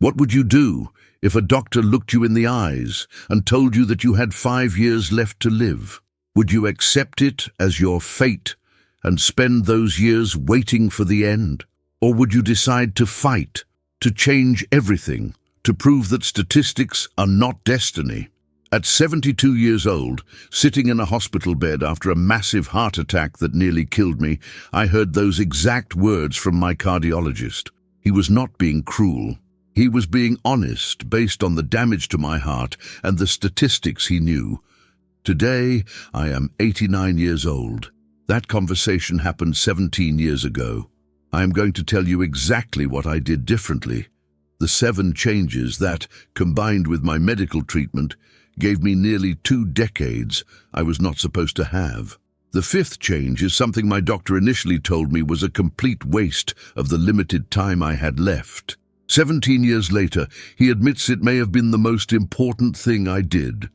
What would you do if a doctor looked you in the eyes and told you that you had 5 years left to live? Would you accept it as your fate and spend those years waiting for the end? Or would you decide to fight, to change everything, to prove that statistics are not destiny? At 72 years old, sitting in a hospital bed after a massive heart attack that nearly killed me, I heard those exact words from my cardiologist. He was not being cruel. He was being honest based on the damage to my heart and the statistics he knew. Today, I am 89 years old. That conversation happened 17 years ago. I am going to tell you exactly what I did differently. The 7 changes that, combined with my medical treatment, gave me nearly 2 decades I was not supposed to have. The 5th change is something my doctor initially told me was a complete waste of the limited time I had left. 17 years later, he admits it may have been the most important thing I did.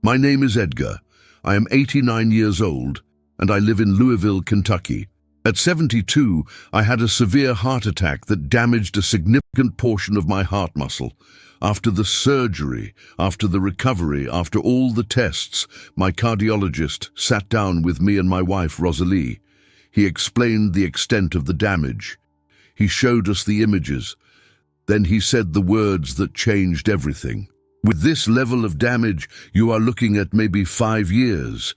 My name is Edgar. I am 89 years old, and I live in Louisville, Kentucky. At 72, I had a severe heart attack that damaged a significant portion of my heart muscle. After the surgery, after the recovery, after all the tests, my cardiologist sat down with me and my wife, Rosalie. He explained the extent of the damage. He showed us the images. Then he said the words that changed everything. With this level of damage, you are looking at maybe 5 years,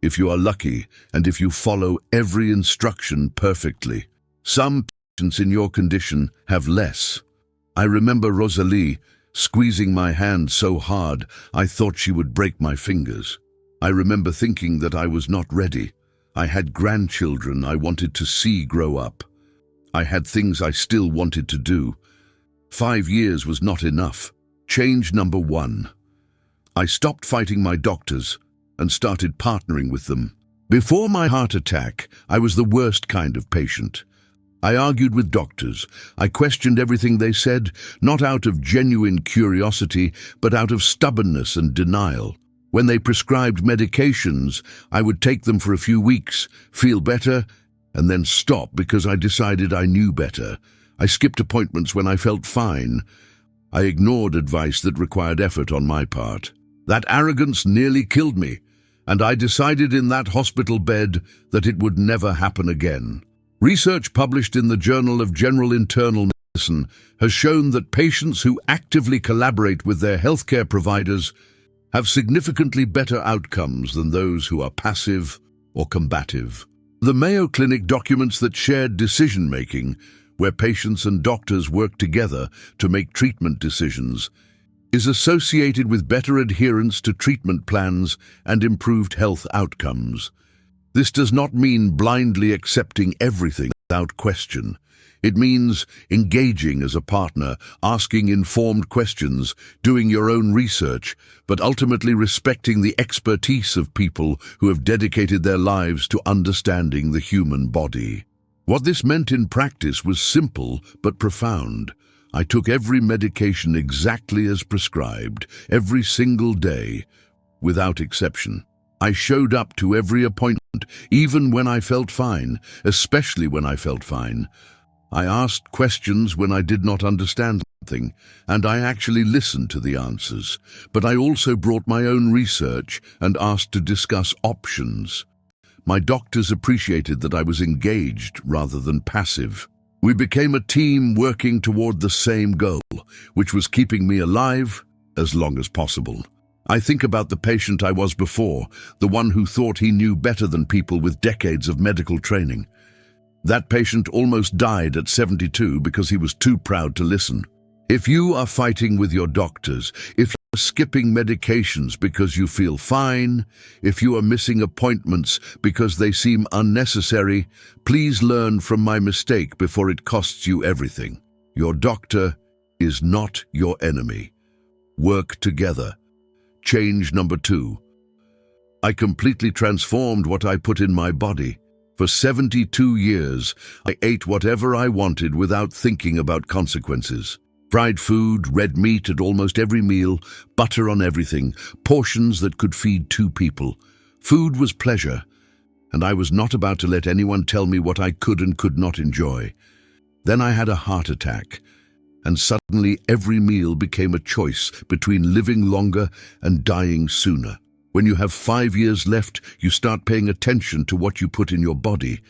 if you are lucky, and if you follow every instruction perfectly. Some patients in your condition have less. I remember Rosalie squeezing my hand so hard I thought she would break my fingers. I remember thinking that I was not ready. I had grandchildren I wanted to see grow up. I had things I still wanted to do. 5 years was not enough. Change number 1. I stopped fighting my doctors and started partnering with them. Before my heart attack, I was the worst kind of patient. I argued with doctors. I questioned everything they said, not out of genuine curiosity, but out of stubbornness and denial. When they prescribed medications, I would take them for a few weeks, feel better, and then stop because I decided I knew better. I skipped appointments when I felt fine. I ignored advice that required effort on my part. That arrogance nearly killed me, and I decided in that hospital bed that it would never happen again. Research published in the Journal of General Internal Medicine has shown that patients who actively collaborate with their healthcare providers have significantly better outcomes than those who are passive or combative. The Mayo Clinic documents that shared decision-making, where patients and doctors work together to make treatment decisions, is associated with better adherence to treatment plans and improved health outcomes. This does not mean blindly accepting everything without question. It means engaging as a partner, asking informed questions, doing your own research, but ultimately respecting the expertise of people who have dedicated their lives to understanding the human body. What this meant in practice was simple but profound. I took every medication exactly as prescribed, every single day, without exception. I showed up to every appointment, even when I felt fine, especially when I felt fine. I asked questions when I did not understand something, and I actually listened to the answers. But I also brought my own research and asked to discuss options. My doctors appreciated that I was engaged rather than passive. We became a team working toward the same goal, which was keeping me alive as long as possible. I think about the patient I was before, the one who thought he knew better than people with decades of medical training. That patient almost died at 72 because he was too proud to listen. If you are fighting with your doctors, if you are skipping medications because you feel fine, if you are missing appointments because they seem unnecessary, please learn from my mistake before it costs you everything. Your doctor is not your enemy. Work together. Change number 2. I completely transformed what I put in my body. For 72 years, I ate whatever I wanted without thinking about consequences. Fried food, red meat at almost every meal, butter on everything, portions that could feed 2 people. Food was pleasure, and I was not about to let anyone tell me what I could and could not enjoy. Then I had a heart attack, and suddenly every meal became a choice between living longer and dying sooner. When you have 5 years left, you start paying attention to what you put in your body.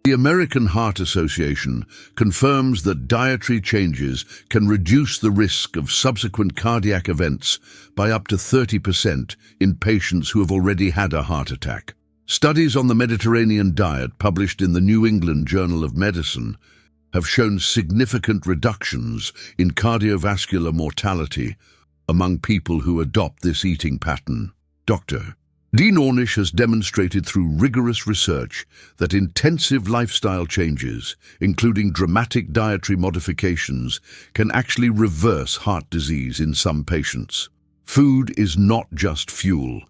The American Heart Association confirms that dietary changes can reduce the risk of subsequent cardiac events by up to 30% in patients who have already had a heart attack. Studies on the Mediterranean diet published in the New England Journal of Medicine have shown significant reductions in cardiovascular mortality among people who adopt this eating pattern. Dr. Dean Ornish has demonstrated through rigorous research that intensive lifestyle changes, including dramatic dietary modifications, can actually reverse heart disease in some patients. Food is not just fuel.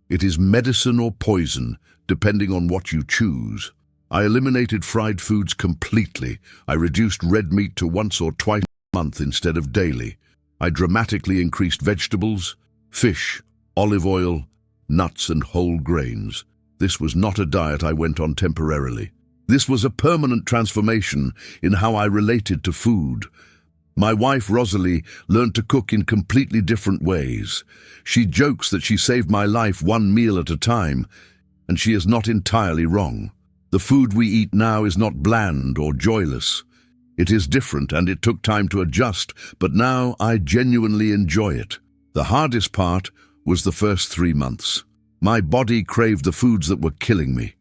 It is medicine or poison, depending on what you choose. I eliminated fried foods completely. I reduced red meat to once or twice a month instead of daily. I dramatically increased vegetables, fish, olive oil, nuts and whole grains. This was not a diet I went on temporarily. This was a permanent transformation in how I related to food. My wife, Rosalie, learned to cook in completely different ways. She jokes that she saved my life one meal at a time, and she is not entirely wrong. The food we eat now is not bland or joyless. It is different, and it took time to adjust, but now I genuinely enjoy it. The hardest part was the first 3 months. My body craved the foods that were killing me.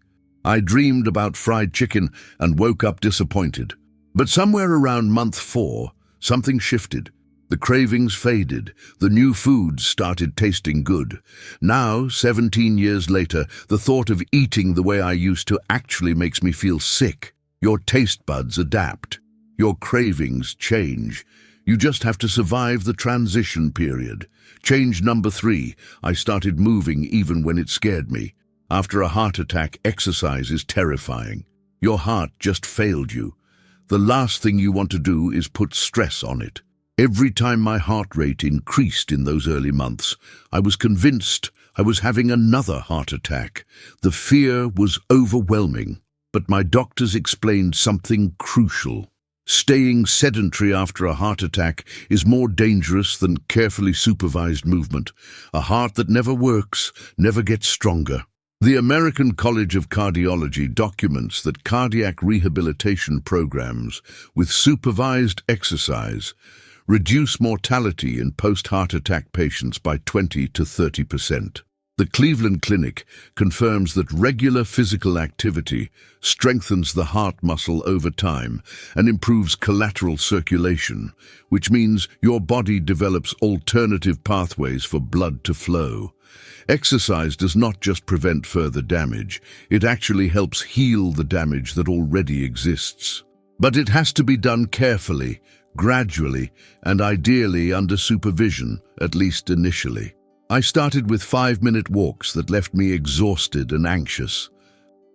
I dreamed about fried chicken and woke up disappointed. But somewhere around month 4, something shifted. The cravings faded. The new foods started tasting good. Now, 17 years later, the thought of eating the way I used to actually makes me feel sick. Your taste buds adapt. Your cravings change. You just have to survive the transition period. Change number 3, I started moving even when it scared me. After a heart attack, exercise is terrifying. Your heart just failed you. The last thing you want to do is put stress on it. Every time my heart rate increased in those early months, I was convinced I was having another heart attack. The fear was overwhelming, but my doctors explained something crucial. Staying sedentary after a heart attack is more dangerous than carefully supervised movement. A heart that never works never gets stronger. The American College of Cardiology documents that cardiac rehabilitation programs with supervised exercise reduce mortality in post-heart attack patients by 20 to 30%. The Cleveland Clinic confirms that regular physical activity strengthens the heart muscle over time and improves collateral circulation, which means your body develops alternative pathways for blood to flow. Exercise does not just prevent further damage, it actually helps heal the damage that already exists. But it has to be done carefully, gradually, and ideally under supervision, at least initially. I started with 5-minute walks that left me exhausted and anxious.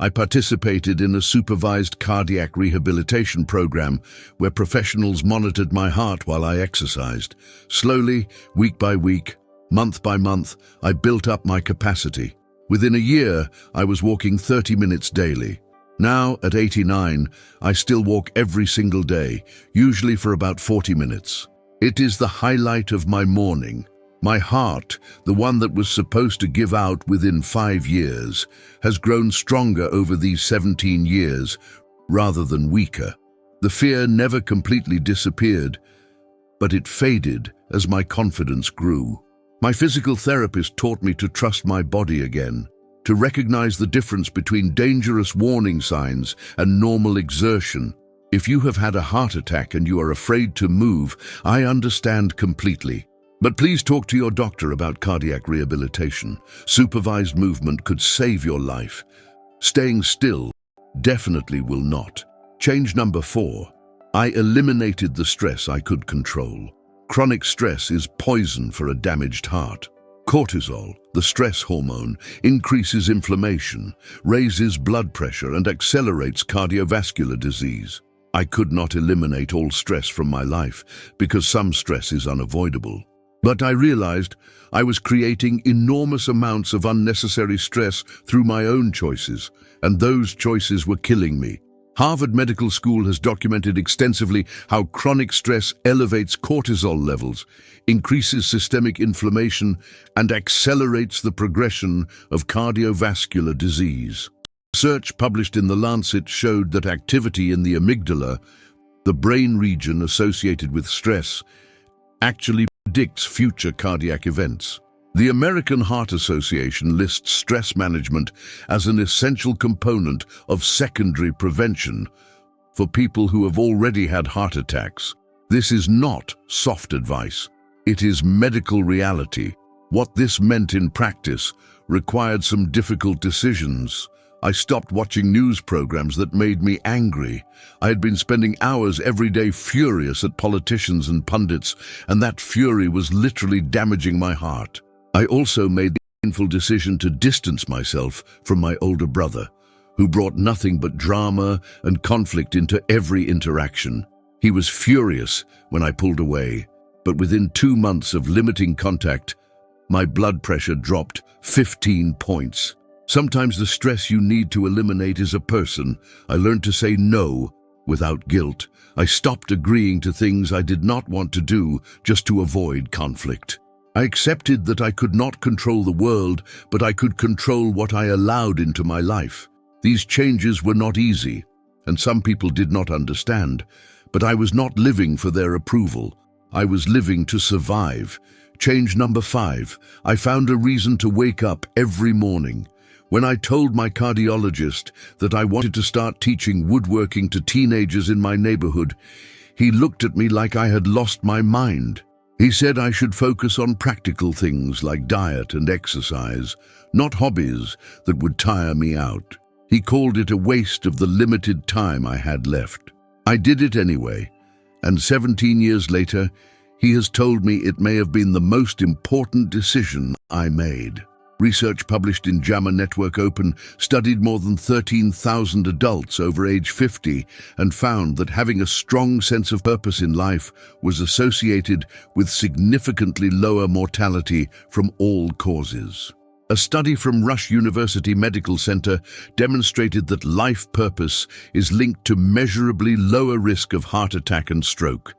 I participated in a supervised cardiac rehabilitation program where professionals monitored my heart while I exercised. Slowly, week by week, month by month, I built up my capacity. Within a year, I was walking 30 minutes daily. Now, at 89, I still walk every single day, usually for about 40 minutes. It is the highlight of my morning. My heart, the one that was supposed to give out within 5 years, has grown stronger over these 17 years rather than weaker. The fear never completely disappeared, but it faded as my confidence grew. My physical therapist taught me to trust my body again, to recognize the difference between dangerous warning signs and normal exertion. If you have had a heart attack and you are afraid to move, I understand completely. But please talk to your doctor about cardiac rehabilitation. Supervised movement could save your life. Staying still definitely will not. Change number 4. I eliminated the stress I could control. Chronic stress is poison for a damaged heart. Cortisol, the stress hormone, increases inflammation, raises blood pressure, and accelerates cardiovascular disease. I could not eliminate all stress from my life because some stress is unavoidable. But I realized I was creating enormous amounts of unnecessary stress through my own choices, and those choices were killing me. Harvard Medical School has documented extensively how chronic stress elevates cortisol levels, increases systemic inflammation, and accelerates the progression of cardiovascular disease. Research published in The Lancet showed that activity in the amygdala, the brain region associated with stress, actually predicts future cardiac events. The American Heart Association lists stress management as an essential component of secondary prevention for people who have already had heart attacks. This is not soft advice. It is medical reality. What this meant in practice required some difficult decisions. I stopped watching news programs that made me angry. I had been spending hours every day furious at politicians and pundits, and that fury was literally damaging my heart. I also made the painful decision to distance myself from my older brother, who brought nothing but drama and conflict into every interaction. He was furious when I pulled away, but within 2 months of limiting contact, my blood pressure dropped 15 points. Sometimes the stress you need to eliminate is a person. I learned to say no without guilt. I stopped agreeing to things I did not want to do just to avoid conflict. I accepted that I could not control the world, but I could control what I allowed into my life. These changes were not easy, and some people did not understand, but I was not living for their approval. I was living to survive. Change number 5. I found a reason to wake up every morning. When I told my cardiologist that I wanted to start teaching woodworking to teenagers in my neighborhood, he looked at me like I had lost my mind. He said I should focus on practical things like diet and exercise, not hobbies that would tire me out. He called it a waste of the limited time I had left. I did it anyway, and 17 years later, he has told me it may have been the most important decision I made. Research published in JAMA Network Open studied more than 13,000 adults over age 50 and found that having a strong sense of purpose in life was associated with significantly lower mortality from all causes. A study from Rush University Medical Center demonstrated that life purpose is linked to measurably lower risk of heart attack and stroke.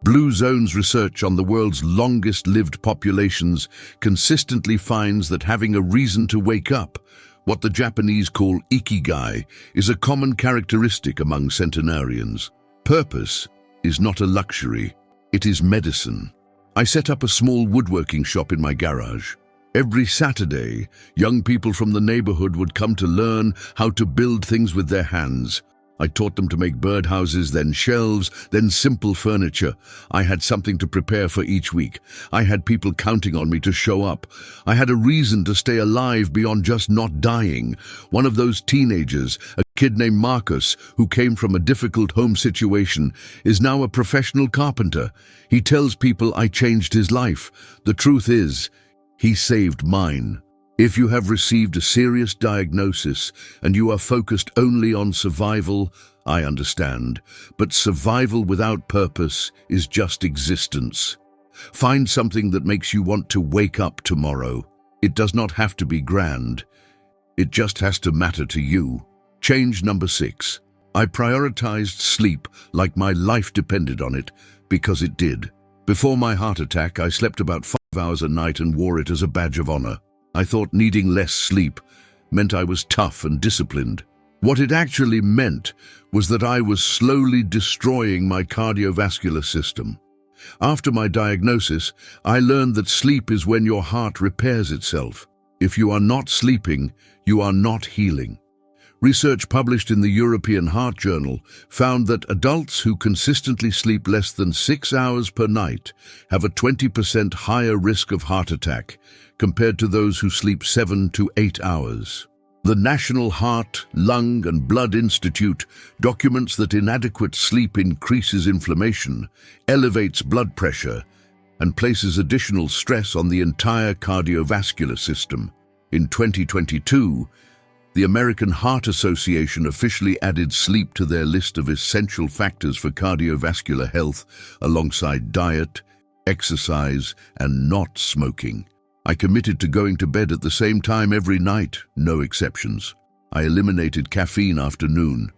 Blue Zone's research on the world's longest-lived populations consistently finds that having a reason to wake up, what the Japanese call ikigai, is a common characteristic among centenarians. Purpose is not a luxury, it is medicine. I set up a small woodworking shop in my garage. Every Saturday, young people from the neighborhood would come to learn how to build things with their hands. I taught them to make birdhouses, then shelves, then simple furniture. I had something to prepare for each week. I had people counting on me to show up. I had a reason to stay alive beyond just not dying. One of those teenagers, a kid named Marcus, who came from a difficult home situation, is now a professional carpenter. He tells people I changed his life. The truth is, he saved mine. If you have received a serious diagnosis and you are focused only on survival, I understand, but survival without purpose is just existence. Find something that makes you want to wake up tomorrow. It does not have to be grand. It just has to matter to you. Change number 6. I prioritized sleep like my life depended on it, because it did. Before my heart attack, I slept about 5 hours a night and wore it as a badge of honor. I thought needing less sleep meant I was tough and disciplined. What it actually meant was that I was slowly destroying my cardiovascular system. After my diagnosis, I learned that sleep is when your heart repairs itself. If you are not sleeping, you are not healing. Research published in the European Heart Journal found that adults who consistently sleep less than 6 hours per night have a 20% higher risk of heart attack compared to those who sleep 7 to 8 hours. The National Heart, Lung and Blood Institute documents that inadequate sleep increases inflammation, elevates blood pressure, and places additional stress on the entire cardiovascular system. In 2022, the American Heart Association officially added sleep to their list of essential factors for cardiovascular health alongside diet, exercise, and not smoking. I committed to going to bed at the same time every night, no exceptions. I eliminated caffeine after noon.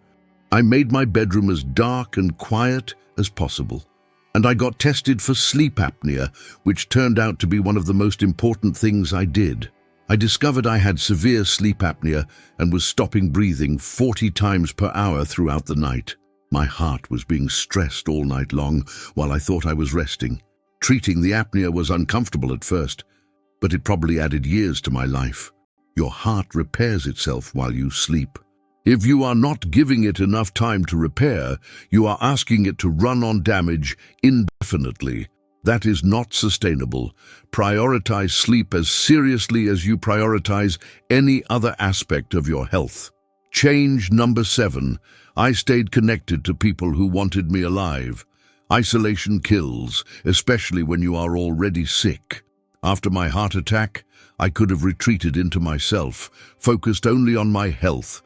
I made my bedroom as dark and quiet as possible. And I got tested for sleep apnea, which turned out to be one of the most important things I did. I discovered I had severe sleep apnea and was stopping breathing 40 times per hour throughout the night. My heart was being stressed all night long while I thought I was resting. Treating the apnea was uncomfortable at first, but it probably added years to my life. Your heart repairs itself while you sleep. If you are not giving it enough time to repair, you are asking it to run on damage indefinitely. That is not sustainable. Prioritize sleep as seriously as you prioritize any other aspect of your health. Change number 7. I stayed connected to people who wanted me alive. Isolation kills, especially when you are already sick. After my heart attack, I could have retreated into myself, focused only on my health,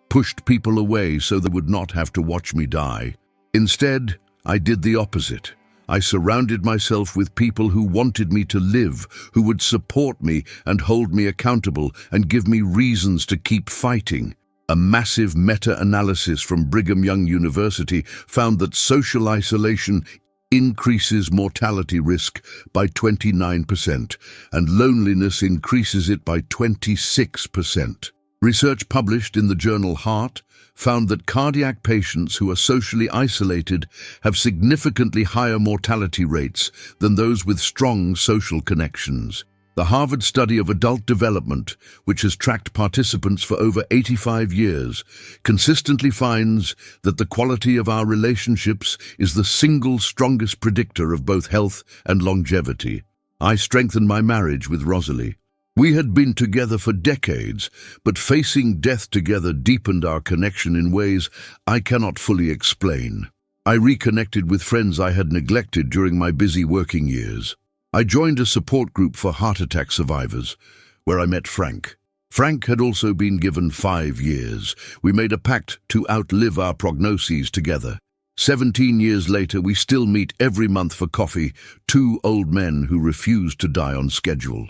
pushed people away so they would not have to watch me die. Instead, I did the opposite. I surrounded myself with people who wanted me to live, who would support me and hold me accountable and give me reasons to keep fighting. A massive meta-analysis from Brigham Young University found that social isolation increases mortality risk by 29% and loneliness increases it by 26%. Research published in the journal Heart found that cardiac patients who are socially isolated have significantly higher mortality rates than those with strong social connections. The Harvard study of adult development, which has tracked participants for over 85 years, consistently finds that the quality of our relationships is the single strongest predictor of both health and longevity. I strengthened my marriage with Rosalie. We had been together for decades, but facing death together deepened our connection in ways I cannot fully explain. I reconnected with friends I had neglected during my busy working years. I joined a support group for heart attack survivors, where I met Frank. Frank had also been given 5 years. We made a pact to outlive our prognoses together. 17 years later, we still meet every month for coffee, 2 old men who refuse to die on schedule.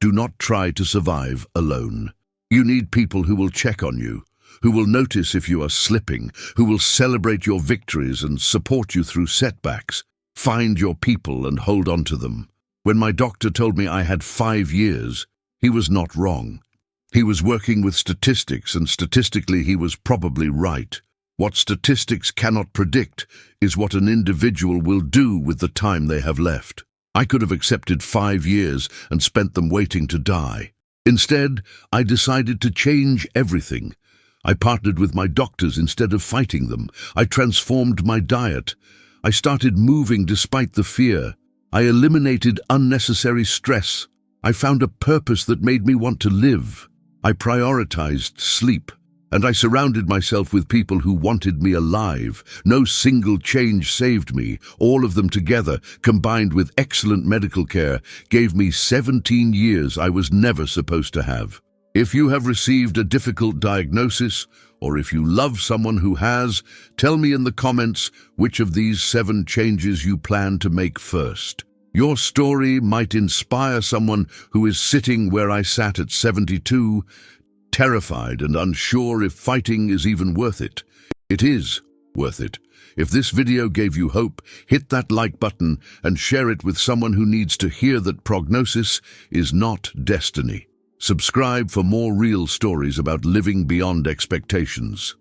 Do not try to survive alone. You need people who will check on you, who will notice if you are slipping, who will celebrate your victories and support you through setbacks. Find your people and hold on to them. When my doctor told me I had 5 years, he was not wrong. He was working with statistics, and statistically he was probably right. What statistics cannot predict is what an individual will do with the time they have left. I could have accepted 5 years and spent them waiting to die. Instead, I decided to change everything. I partnered with my doctors instead of fighting them. I transformed my diet. I started moving despite the fear. I eliminated unnecessary stress. I found a purpose that made me want to live. I prioritized sleep. And I surrounded myself with people who wanted me alive. No single change saved me. All of them together, combined with excellent medical care, gave me 17 years I was never supposed to have. If you have received a difficult diagnosis, or if you love someone who has, tell me in the comments which of these 7 changes you plan to make first. Your story might inspire someone who is sitting where I sat at 72, terrified and unsure if fighting is even worth it. It is worth it. If this video gave you hope, hit that like button and share it with someone who needs to hear that prognosis is not destiny. Subscribe for more real stories about living beyond expectations.